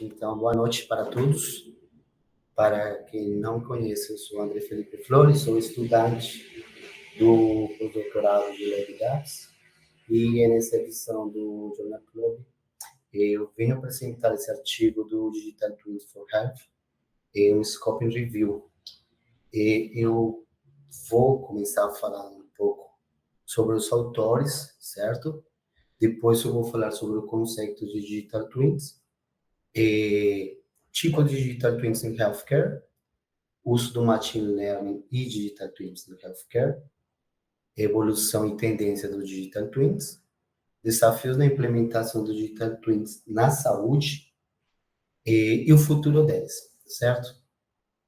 Então, boa noite para todos. Para quem não me conhece, eu sou André Felipe Flores, sou estudante do doutorado de Levidas e nessa edição do Journal Club eu venho apresentar esse artigo do Digital Twins for Health, um Scoping Review. E eu vou começar falando um pouco sobre os autores, certo? Depois eu vou falar sobre o conceito de Digital Twins, tipo de Digital Twins em Healthcare, uso do Machine Learning e Digital Twins no Healthcare, evolução e tendência do Digital Twins, desafios na implementação do Digital Twins na saúde e o futuro deles, certo?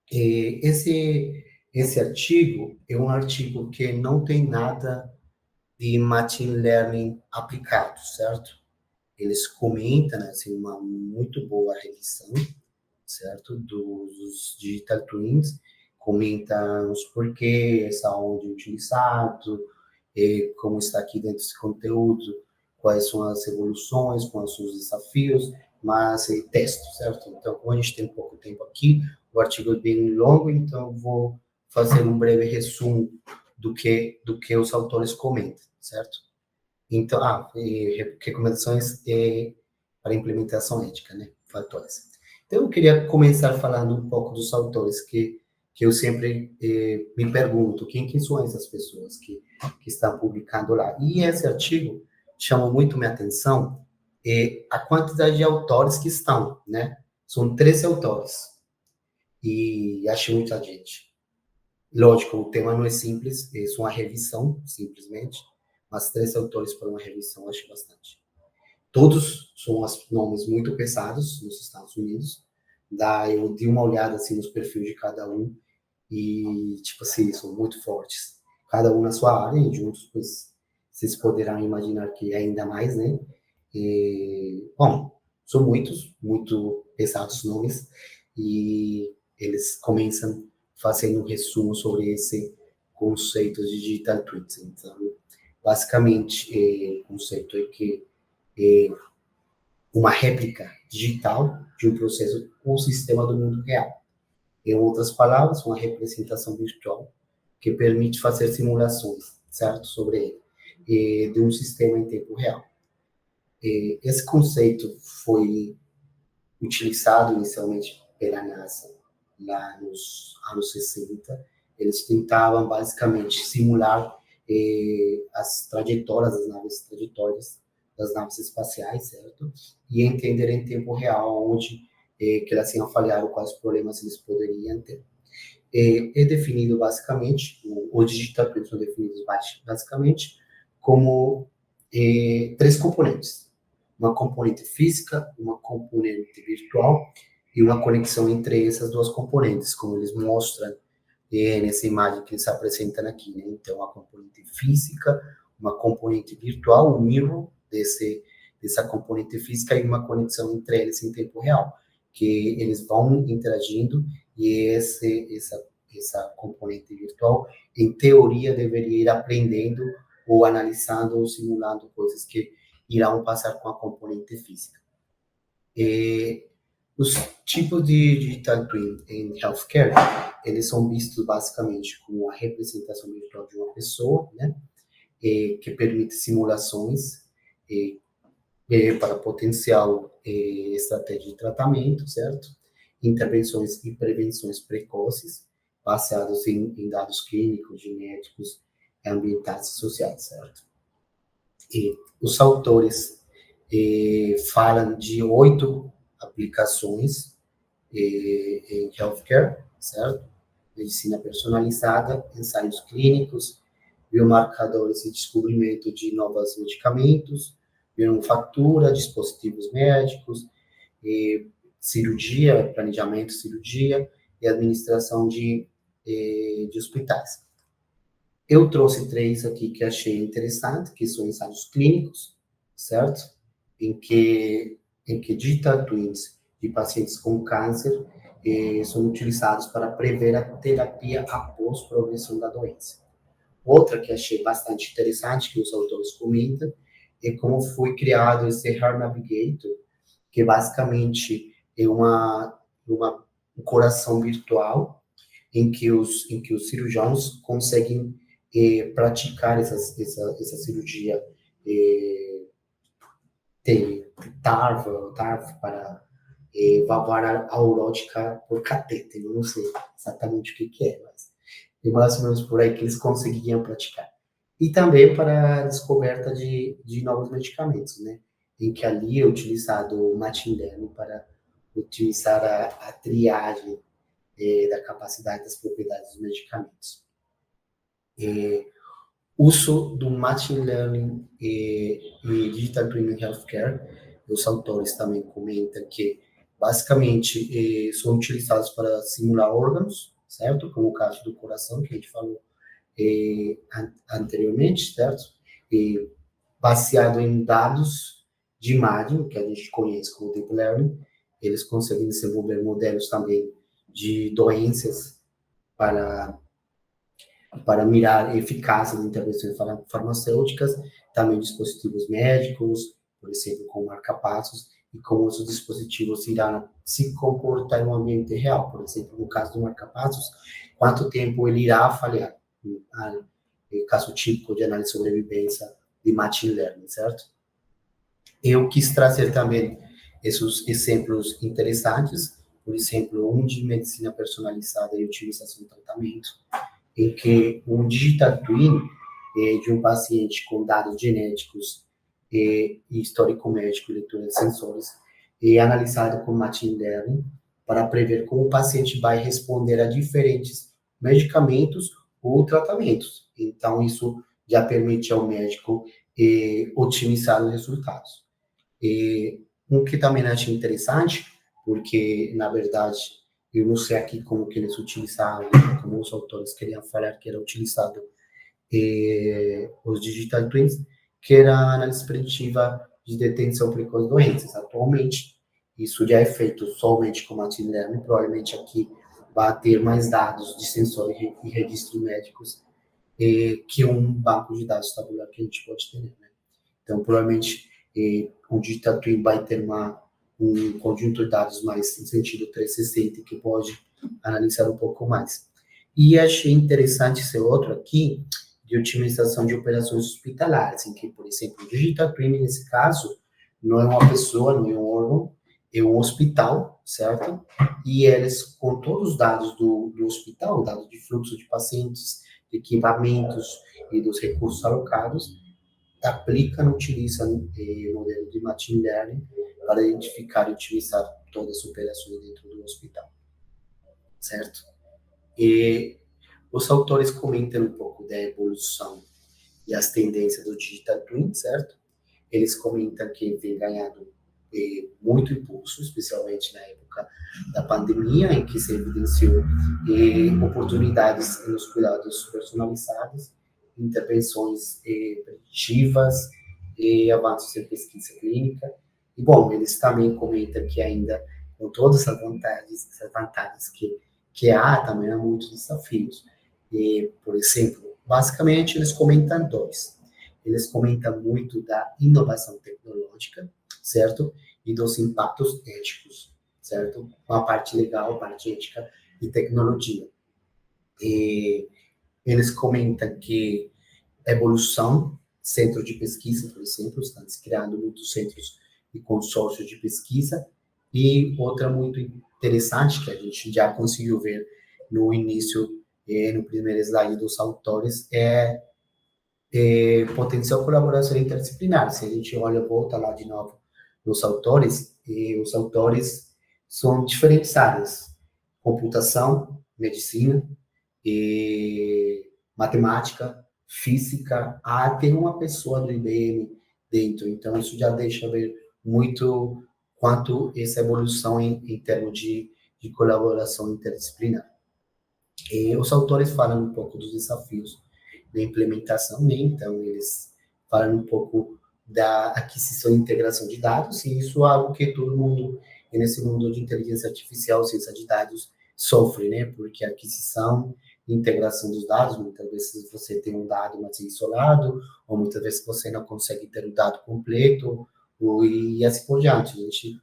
Esse artigo é um artigo que não tem nada de Machine Learning aplicado, certo? Eles comentam, assim, uma muito boa revisão, certo? Dos Digital Twins, comentam os porquês, aonde é utilizado, como está aqui dentro desse conteúdo, quais são as evoluções, quais são os desafios, mas texto, certo? Então, como a gente tem pouco tempo aqui, o artigo é bem longo, então vou fazer um breve resumo do que os autores comentam, certo? Então, recomendações para implementação ética, né? Fatores. Então, eu queria começar falando um pouco dos autores que eu sempre me pergunto, quem são essas pessoas que estão publicando lá? E esse artigo chamou muito minha atenção, a quantidade de autores que estão, né? São 13 autores. E achei muita gente. Lógico, o tema não é simples, é só uma revisão, simplesmente, mas 13 autores para uma revisão, acho bastante. Todos são nomes muito pesados nos Estados Unidos. Eu dei uma olhada assim nos perfis de cada um e, tipo assim, são muito fortes. Cada um na sua área e juntos, pois, vocês poderão imaginar que ainda mais, né? Bom, são muito pesados nomes e eles começam fazendo um resumo sobre esse conceito de Digital Twins. Então, basicamente, o conceito é que uma réplica digital de um processo ou sistema do mundo real. Em outras palavras, uma representação virtual que permite fazer simulações, certo, sobre ele, de um sistema em tempo real. Esse conceito foi utilizado inicialmente pela NASA lá nos anos 60. Eles tentavam basicamente simular as trajetórias das naves espaciais, certo? E entender em tempo real onde que elas iam falhar ou quais problemas eles poderiam ter. É definido basicamente, os Digital Twins são definidos basicamente como 3 componentes. Uma componente física, uma componente virtual e uma conexão entre essas 2 componentes, como eles mostram nessa imagem que eles apresentam aqui, né? Então, a componente física, uma componente virtual, o mirror dessa componente física e uma conexão entre eles em tempo real, que eles vão interagindo e essa componente virtual, em teoria, deveria ir aprendendo ou analisando ou simulando coisas que irão passar com a componente física. Os tipos de Digital Twin em Healthcare, eles são vistos basicamente como a representação virtual de uma pessoa, né? Que permite simulações para potencial estratégia de tratamento, certo? Intervenções e prevenções precoces, baseados em dados clínicos, genéticos, ambientais e sociais, certo? E os autores falam de 8 aplicações em healthcare, certo? Medicina personalizada, ensaios clínicos, biomarcadores e descobrimento de novos medicamentos, manufatura, dispositivos médicos, cirurgia, planejamento de cirurgia e administração de hospitais. Eu trouxe 3 aqui que achei interessante, que são ensaios clínicos, certo? Em que Digital Twins de pacientes com câncer são utilizados para prever a terapia após progressão da doença. Outra que achei bastante interessante, que os autores comentam, é como foi criado esse Heart Navigator, que basicamente é um coração virtual em que os cirurgiões conseguem praticar essa cirurgia de TARF para valvar aurótica por catéter. Eu não sei exatamente o que é, mas é mais ou menos por aí que eles conseguiam praticar. E também para a descoberta de novos medicamentos, né? Em que ali é utilizado o machine learning para utilizar a triagem da capacidade das propriedades dos medicamentos. Uso do machine learning e digital twin em healthcare, os autores também comentam que basicamente são utilizados para simular órgãos, certo? Como o caso do coração que a gente falou anteriormente, certo? Baseado em dados de imagem, que a gente conhece como deep learning, eles conseguem desenvolver modelos também de doenças para mirar a eficácia de intervenções farmacêuticas, também dispositivos médicos, por exemplo, com marca-passos, e como os dispositivos irão se comportar no ambiente real. Por exemplo, no caso do marca-passos, quanto tempo ele irá falhar, caso típico de análise de sobrevivência de machine learning, certo? Eu quis trazer também esses exemplos interessantes, por exemplo, um de medicina personalizada e utilização de tratamento, em que um digital twin de um paciente com dados genéticos e histórico médico e leitura de sensores é analisado com machine learning para prever como o paciente vai responder a diferentes medicamentos ou tratamentos. Então, isso já permite ao médico otimizar os resultados. Um que também acho interessante, porque, na verdade, eu não sei aqui como que eles utilizavam, como os autores queriam falar que era utilizado os digital twins, que era a análise preditiva de detenção precoce de doenças. Atualmente, isso já é feito somente com machine learning, provavelmente aqui vai ter mais dados de sensor e registros médicos que um banco de dados tabular que a gente pode ter, né? Então, provavelmente, o digital twin vai ter um conjunto de dados mais em sentido 360 que pode analisar um pouco mais. E achei interessante esse outro aqui, de otimização de operações hospitalares, em que, por exemplo, o digital twin, nesse caso, não é uma pessoa, não é um órgão, é um hospital, certo? E eles, com todos os dados do hospital, dados de fluxo de pacientes, de equipamentos e dos recursos alocados, aplicam, utilizam modelo de machine learning para identificar e otimizar todas as operações dentro do hospital, certo? E os autores comentam um pouco da evolução e as tendências do digital twin, certo? Eles comentam que vem ganhando muito impulso, especialmente na época da pandemia, em que se evidenciou oportunidades nos cuidados personalizados, intervenções preditivas e avanços em pesquisa clínica. E, bom, eles também comentam que ainda, com todas essas vantagens que há, também há muitos desafios. E, por exemplo, basicamente, eles comentam dois. Eles comentam muito da inovação tecnológica, certo? E dos impactos éticos, certo? A parte legal, a parte ética e tecnologia. E eles comentam que evolução, centro de pesquisa, por exemplo, estão se criando muitos centros e consórcios de pesquisa. E outra muito interessante, que a gente já conseguiu ver no início, no primeiro slide dos autores, é potencial colaboração interdisciplinar. Se a gente olha, volta lá de novo nos autores, e os autores são diferentes áreas: computação, medicina, matemática, física, tem uma pessoa do IBM dentro. Então, isso já deixa ver muito quanto essa evolução em termos de colaboração interdisciplinar. E os autores falam um pouco dos desafios da implementação, né? Então, eles falam um pouco da aquisição e integração de dados, e isso é algo que todo mundo, nesse mundo de inteligência artificial, ciência de dados, sofre, né? Porque a aquisição e integração dos dados, muitas vezes você tem um dado mais isolado, ou muitas vezes você não consegue ter o dado completo, e assim por diante. A gente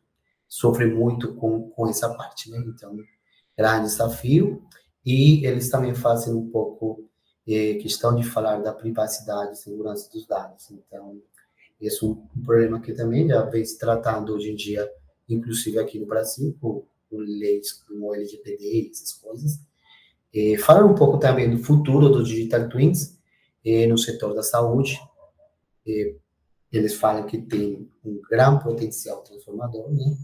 sofre muito com essa parte, né? Então, grande desafio. E eles também fazem um pouco questão de falar da privacidade e segurança dos dados. Então, esse é um problema que também já vem se tratando hoje em dia, inclusive aqui no Brasil, com leis como o LGPD, essas coisas. Falar um pouco também do futuro dos Digital Twins no setor da saúde. Eles falam que tem um grande potencial transformador, né?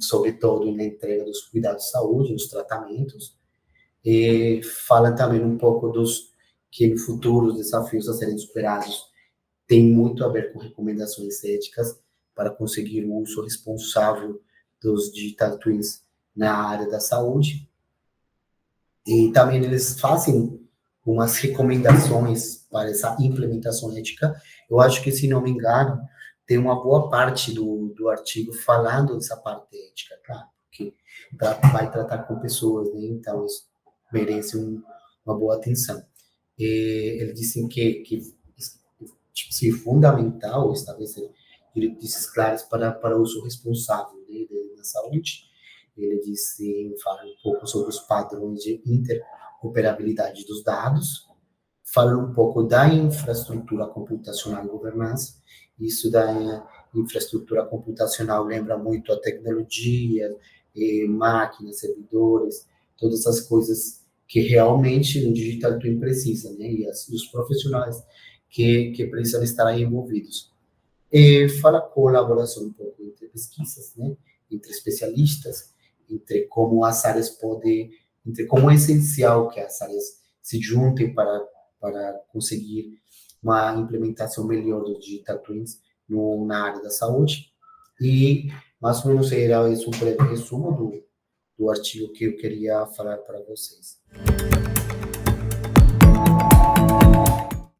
Sobretudo na entrega dos cuidados de saúde, nos tratamentos. Fala também um pouco que no futuro os desafios a serem superados tem muito a ver com recomendações éticas para conseguir o uso responsável dos digital twins na área da saúde. E também eles fazem umas recomendações para essa implementação ética. Eu acho que, se não me engano, tem uma boa parte do artigo falando dessa parte ética, claro, porque vai tratar com pessoas, né? Então isso merece uma boa atenção. Eles dizem que tipo, fundamental estabelecer diretrizes claras para o uso responsável, né, da saúde. Ele disse, fala um pouco sobre os padrões de interoperabilidade dos dados, fala um pouco da infraestrutura computacional e governança. Isso da infraestrutura computacional lembra muito a tecnologia, máquinas, servidores, todas essas coisas que realmente o Digital Twin precisa, né? E os profissionais que precisam estar aí envolvidos. Fala colaboração um pouco entre pesquisas, né? Entre especialistas, entre como as áreas podem, entre como é essencial que as áreas se juntem para conseguir uma implementação melhor dos Digital Twins na área da saúde. E, mais ou menos, era esse um breve resumo do artigo que eu queria falar para vocês.